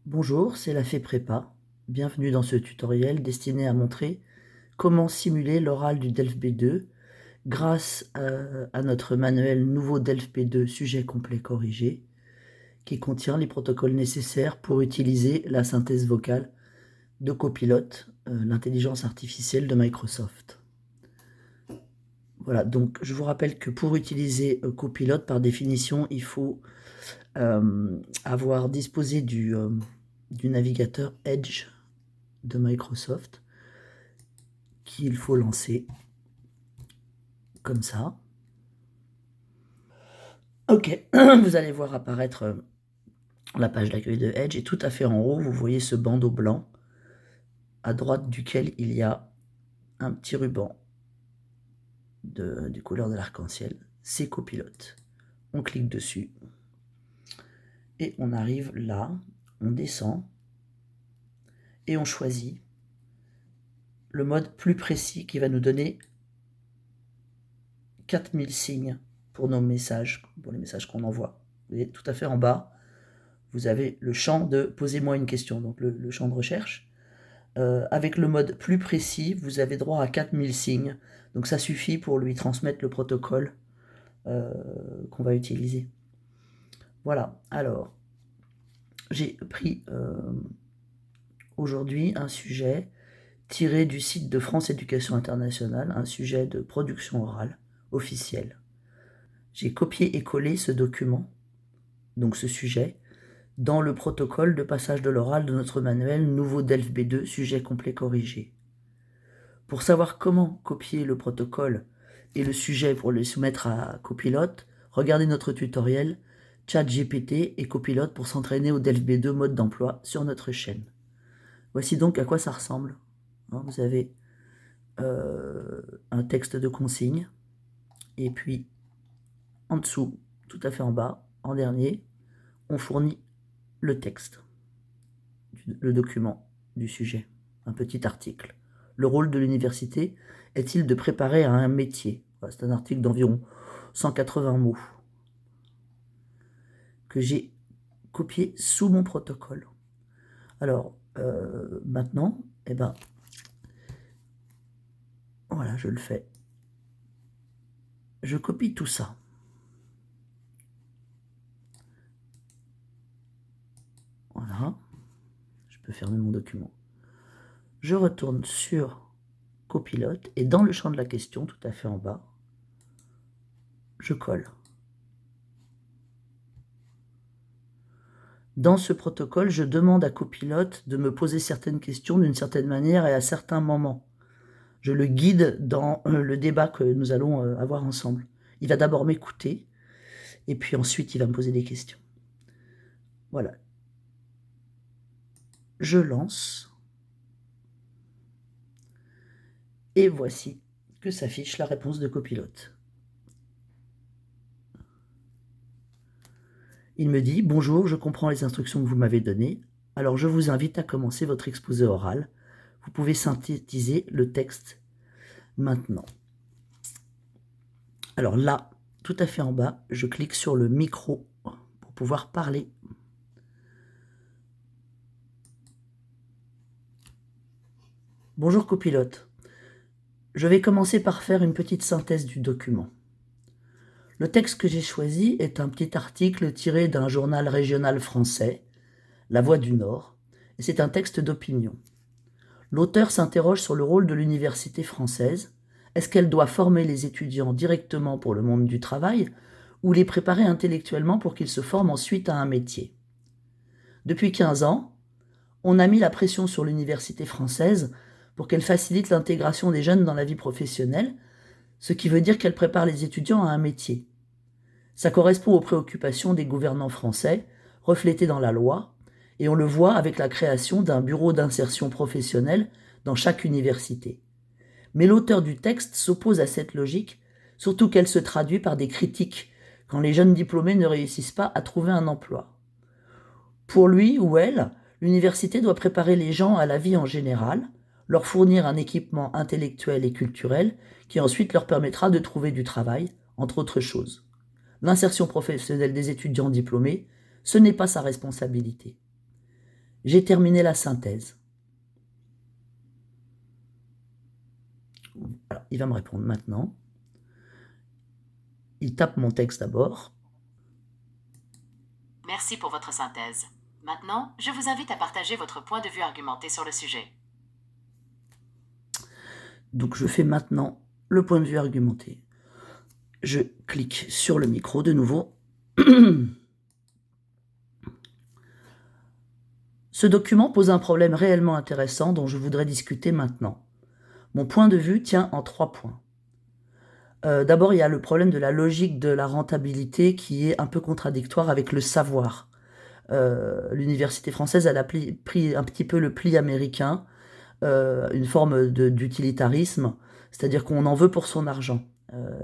Bonjour, c'est la Fée Prépa. Bienvenue dans ce tutoriel destiné à montrer comment simuler l'oral du DELF B2 grâce à notre manuel nouveau DELF B2 sujet complet corrigé qui contient les protocoles nécessaires pour utiliser la synthèse vocale de Copilot, l'intelligence artificielle de Microsoft. Voilà, donc je vous rappelle que pour utiliser Copilot, par définition, il faut avoir disposé du navigateur Edge de Microsoft qu'il faut lancer comme ça. Ok, vous allez voir apparaître la page d'accueil de Edge et tout à fait en haut, vous voyez ce bandeau blanc à droite duquel il y a un petit ruban des couleurs de l'arc-en-ciel. C'est Copilot. On clique dessus et on arrive là, on descend et on choisit le mode plus précis qui va nous donner 4000 signes pour nos messages, pour les messages qu'on envoie. Vous voyez, tout à fait en bas, vous avez le champ de « Posez-moi une question », donc le champ de recherche. Avec le mode plus précis, vous avez droit à 4000 signes, donc ça suffit pour lui transmettre le protocole qu'on va utiliser. Voilà, alors, j'ai pris aujourd'hui un sujet tiré du site de France Éducation Internationale, un sujet de production orale officielle. J'ai copié et collé ce document, donc ce sujet, dans le protocole de passage de l'oral de notre manuel nouveau DELF B2 sujet complet corrigé. Pour savoir comment copier le protocole et le sujet pour le soumettre à Copilot, regardez notre tutoriel ChatGPT et Copilot pour s'entraîner au DELF B2 mode d'emploi sur notre chaîne. Voici donc à quoi ça ressemble. Vous avez un texte de consigne et puis en dessous, tout à fait en bas, en dernier, on fournit le texte, le document du sujet, un petit article. Le rôle de l'université est-il de préparer à un métier? C'est un article d'environ 180 mots que j'ai copié sous mon protocole. Alors, maintenant, voilà, je le fais. Je copie tout ça. Voilà, je peux fermer mon document. Je retourne sur Copilot et dans le champ de la question, tout à fait en bas, je colle. Dans ce protocole, je demande à Copilot de me poser certaines questions d'une certaine manière et à certains moments. Je le guide dans le débat que nous allons avoir ensemble. Il va d'abord m'écouter et puis ensuite il va me poser des questions. Voilà. Je lance. Et voici que s'affiche la réponse de Copilot. Il me dit « Bonjour, je comprends les instructions que vous m'avez données. Alors je vous invite à commencer votre exposé oral. Vous pouvez synthétiser le texte maintenant. » Alors là, tout à fait en bas, je clique sur le micro pour pouvoir parler. Bonjour Copilot. Je vais commencer par faire une petite synthèse du document. Le texte que j'ai choisi est un petit article tiré d'un journal régional français, La Voix du Nord, et c'est un texte d'opinion. L'auteur s'interroge sur le rôle de l'université française. Est-ce qu'elle doit former les étudiants directement pour le monde du travail ou les préparer intellectuellement pour qu'ils se forment ensuite à un métier? Depuis 15 ans, on a mis la pression sur l'université française pour qu'elle facilite l'intégration des jeunes dans la vie professionnelle, ce qui veut dire qu'elle prépare les étudiants à un métier. Ça correspond aux préoccupations des gouvernants français, reflétées dans la loi, et on le voit avec la création d'un bureau d'insertion professionnelle dans chaque université. Mais l'auteur du texte s'oppose à cette logique, surtout qu'elle se traduit par des critiques quand les jeunes diplômés ne réussissent pas à trouver un emploi. Pour lui ou elle, l'université doit préparer les gens à la vie en général, leur fournir un équipement intellectuel et culturel qui ensuite leur permettra de trouver du travail, entre autres choses. L'insertion professionnelle des étudiants diplômés, ce n'est pas sa responsabilité. J'ai terminé la synthèse. Alors, il va me répondre maintenant. Il tape mon texte d'abord. Merci pour votre synthèse. Maintenant, je vous invite à partager votre point de vue argumenté sur le sujet. Donc je fais maintenant le point de vue argumenté. Je clique sur le micro de nouveau. Ce document pose un problème réellement intéressant dont je voudrais discuter maintenant. Mon point de vue tient en 3 points. D'abord, il y a le problème de la logique de la rentabilité qui est un peu contradictoire avec le savoir. L'université française, elle a pris un petit peu le pli américain, une forme d'utilitarisme, c'est-à-dire qu'on en veut pour son argent.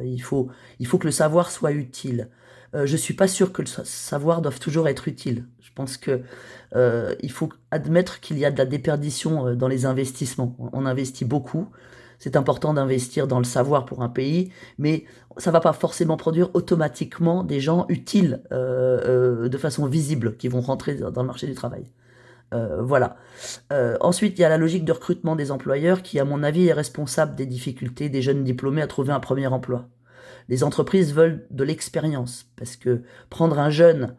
Il faut que le savoir soit utile. Je suis pas sûr que le savoir doive toujours être utile. Je pense que il faut admettre qu'il y a de la déperdition dans les investissements. On investit beaucoup. C'est important d'investir dans le savoir pour un pays, mais ça va pas forcément produire automatiquement des gens utiles de façon visible qui vont rentrer dans le marché du travail. Voilà. Ensuite, il y a la logique de recrutement des employeurs qui, à mon avis, est responsable des difficultés des jeunes diplômés à trouver un premier emploi. Les entreprises veulent de l'expérience, parce que prendre un jeune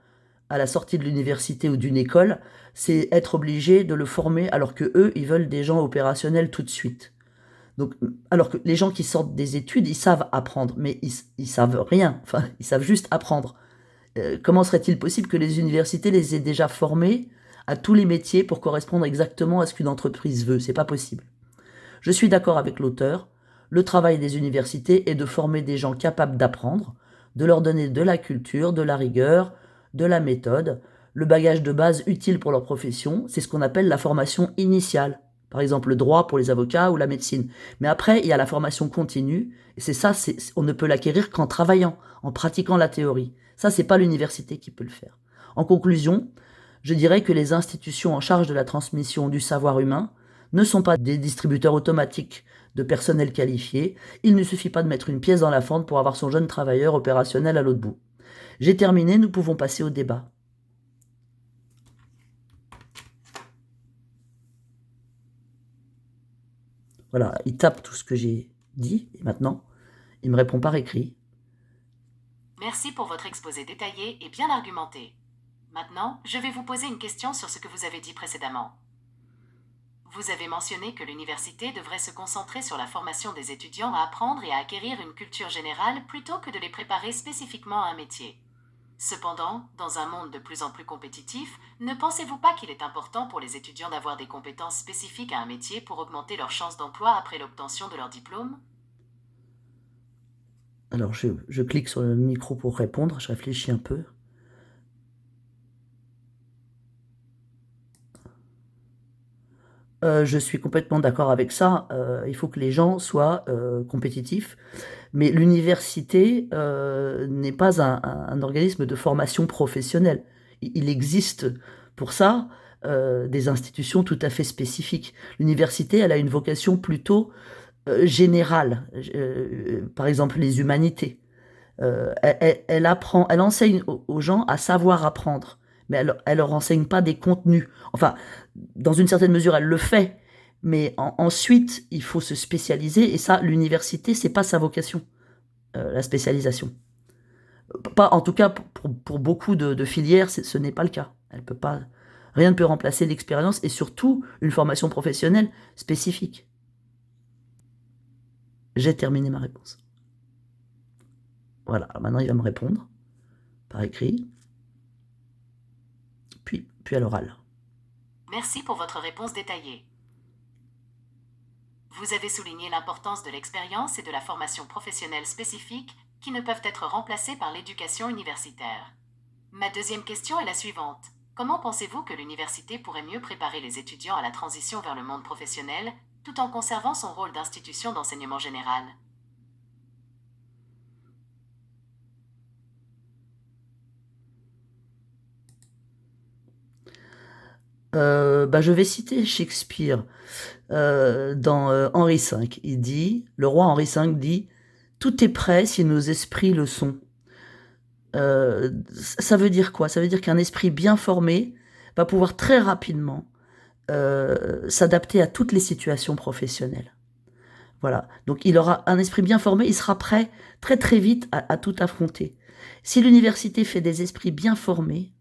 à la sortie de l'université ou d'une école, c'est être obligé de le former, alors que eux, ils veulent des gens opérationnels tout de suite. Donc, alors que les gens qui sortent des études, ils savent apprendre, mais ils savent rien. Enfin, ils savent juste apprendre. Comment serait-il possible que les universités les aient déjà formés à tous les métiers pour correspondre exactement à ce qu'une entreprise veut? C'est pas possible. Je suis d'accord avec l'auteur. Le travail des universités est de former des gens capables d'apprendre, de leur donner de la culture, de la rigueur, de la méthode, le bagage de base utile pour leur profession. C'est ce qu'on appelle la formation initiale. Par exemple, le droit pour les avocats ou la médecine. Mais après, il y a la formation continue. Et c'est ça, on ne peut l'acquérir qu'en travaillant, en pratiquant la théorie. Ça, c'est pas l'université qui peut le faire. En conclusion, je dirais que les institutions en charge de la transmission du savoir humain ne sont pas des distributeurs automatiques de personnel qualifié. Il ne suffit pas de mettre une pièce dans la fente pour avoir son jeune travailleur opérationnel à l'autre bout. J'ai terminé, nous pouvons passer au débat. Voilà, il tape tout ce que j'ai dit, et maintenant, il me répond par écrit. Merci pour votre exposé détaillé et bien argumenté. Maintenant, je vais vous poser une question sur ce que vous avez dit précédemment. Vous avez mentionné que l'université devrait se concentrer sur la formation des étudiants à apprendre et à acquérir une culture générale plutôt que de les préparer spécifiquement à un métier. Cependant, dans un monde de plus en plus compétitif, ne pensez-vous pas qu'il est important pour les étudiants d'avoir des compétences spécifiques à un métier pour augmenter leurs chances d'emploi après l'obtention de leur diplôme? Alors, je clique sur le micro pour répondre, je réfléchis un peu. Je suis complètement d'accord avec ça. Il faut que les gens soient compétitifs. Mais l'université n'est pas un organisme de formation professionnelle. Il existe pour ça des institutions tout à fait spécifiques. L'université, elle a une vocation plutôt générale. Par exemple, les humanités. Elle enseigne aux gens à savoir apprendre, mais elle leur enseigne pas des contenus. Enfin, dans une certaine mesure, elle le fait, mais ensuite, il faut se spécialiser, et ça, l'université, c'est pas sa vocation, la spécialisation. Pas, en tout cas, pour beaucoup de filières, ce n'est pas le cas. Elle peut pas, rien ne peut remplacer l'expérience, et surtout une formation professionnelle spécifique. J'ai terminé ma réponse. Voilà, alors maintenant il va me répondre par écrit, puis à l'oral. Merci pour votre réponse détaillée. Vous avez souligné l'importance de l'expérience et de la formation professionnelle spécifique qui ne peuvent être remplacées par l'éducation universitaire. Ma deuxième question est la suivante. Comment pensez-vous que l'université pourrait mieux préparer les étudiants à la transition vers le monde professionnel, tout en conservant son rôle d'institution d'enseignement général? Je vais citer Shakespeare dans Henri V. Il dit, le roi Henri V dit, tout est prêt si nos esprits le sont. Ça veut dire quoi? Ça veut dire qu'un esprit bien formé va pouvoir très rapidement s'adapter à toutes les situations professionnelles. Voilà, donc il aura un esprit bien formé, il sera prêt très très vite à tout affronter. Si l'université fait des esprits bien formés,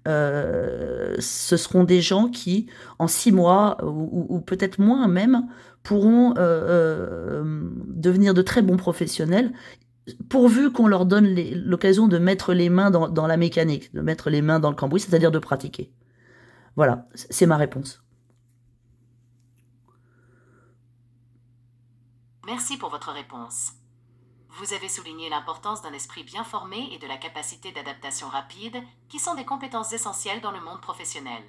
ce seront des gens qui, en 6 mois, ou peut-être moins même, pourront devenir de très bons professionnels, pourvu qu'on leur donne l'occasion de mettre les mains dans la mécanique, de mettre les mains dans le cambouis, c'est-à-dire de pratiquer. Voilà, c'est ma réponse. Merci pour votre réponse. Vous avez souligné l'importance d'un esprit bien formé et de la capacité d'adaptation rapide, qui sont des compétences essentielles dans le monde professionnel.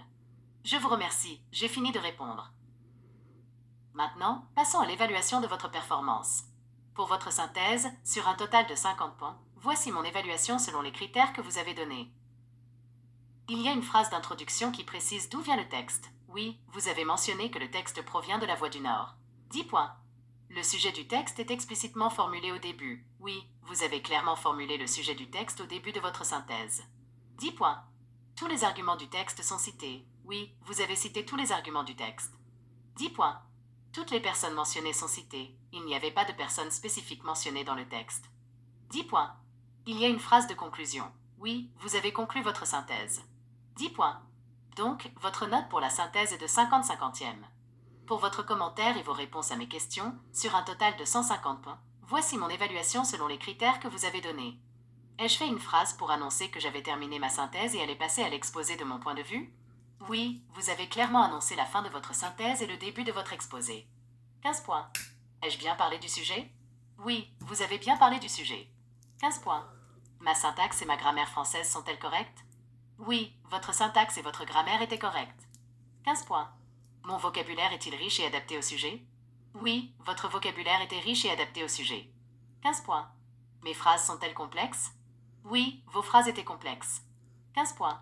Je vous remercie, j'ai fini de répondre. Maintenant, passons à l'évaluation de votre performance. Pour votre synthèse, sur un total de 50 points, voici mon évaluation selon les critères que vous avez donnés. Il y a une phrase d'introduction qui précise d'où vient le texte. Oui, vous avez mentionné que le texte provient de la Voix du Nord. 10 points. Le sujet du texte est explicitement formulé au début. Oui, vous avez clairement formulé le sujet du texte au début de votre synthèse. 10 points. Tous les arguments du texte sont cités. Oui, vous avez cité tous les arguments du texte. 10 points. Toutes les personnes mentionnées sont citées. Il n'y avait pas de personnes spécifiques mentionnées dans le texte. 10 points. Il y a une phrase de conclusion. Oui, vous avez conclu votre synthèse. 10 points. Donc, votre note pour la synthèse est de 50 cinquantièmes. Pour votre commentaire et vos réponses à mes questions, sur un total de 150 points, voici mon évaluation selon les critères que vous avez donnés. Ai-je fait une phrase pour annoncer que j'avais terminé ma synthèse et allais passer à l'exposé de mon point de vue? Oui, vous avez clairement annoncé la fin de votre synthèse et le début de votre exposé. 15 points. Ai-je bien parlé du sujet? Oui, vous avez bien parlé du sujet. 15 points. Ma syntaxe et ma grammaire française sont-elles correctes? Oui, votre syntaxe et votre grammaire étaient correctes. 15 points. Mon vocabulaire est-il riche et adapté au sujet? Oui, votre vocabulaire était riche et adapté au sujet. 15 points. Mes phrases sont-elles complexes? Oui, vos phrases étaient complexes. 15 points.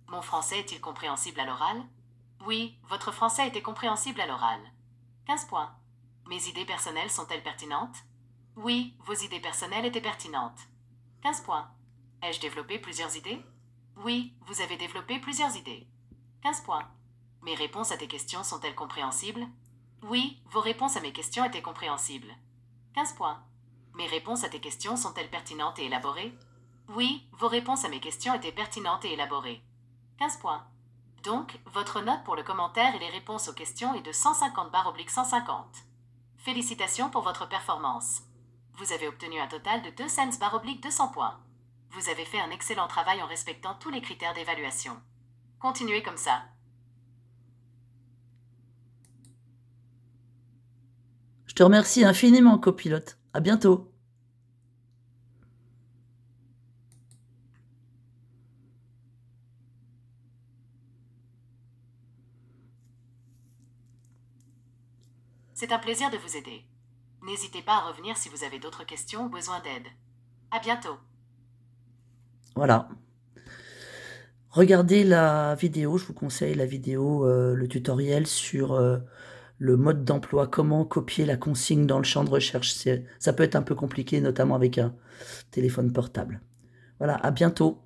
Mon français est-il compréhensible à l'oral? Oui, votre français était compréhensible à l'oral. 15 points. Mes idées personnelles sont-elles pertinentes? Oui, vos idées personnelles étaient pertinentes. 15 points. Ai-je développé plusieurs idées? Oui, vous avez développé plusieurs idées. 15 points. Mes réponses à tes questions sont-elles compréhensibles? Oui, vos réponses à mes questions étaient compréhensibles. 15 points. Mes réponses à tes questions sont-elles pertinentes et élaborées? Oui, vos réponses à mes questions étaient pertinentes et élaborées. 15 points. Donc, votre note pour le commentaire et les réponses aux questions est de 150/150. Félicitations pour votre performance. Vous avez obtenu un total de 200/200 points. Vous avez fait un excellent travail en respectant tous les critères d'évaluation. Continuez comme ça. Je te remercie infiniment, copilote. À bientôt. C'est un plaisir de vous aider. N'hésitez pas à revenir si vous avez d'autres questions ou besoin d'aide. À bientôt. Voilà. Regardez la vidéo, je vous conseille la vidéo, le tutoriel sur le mode d'emploi, comment copier la consigne dans le champ de recherche. Ça peut être un peu compliqué, notamment avec un téléphone portable. Voilà, à bientôt.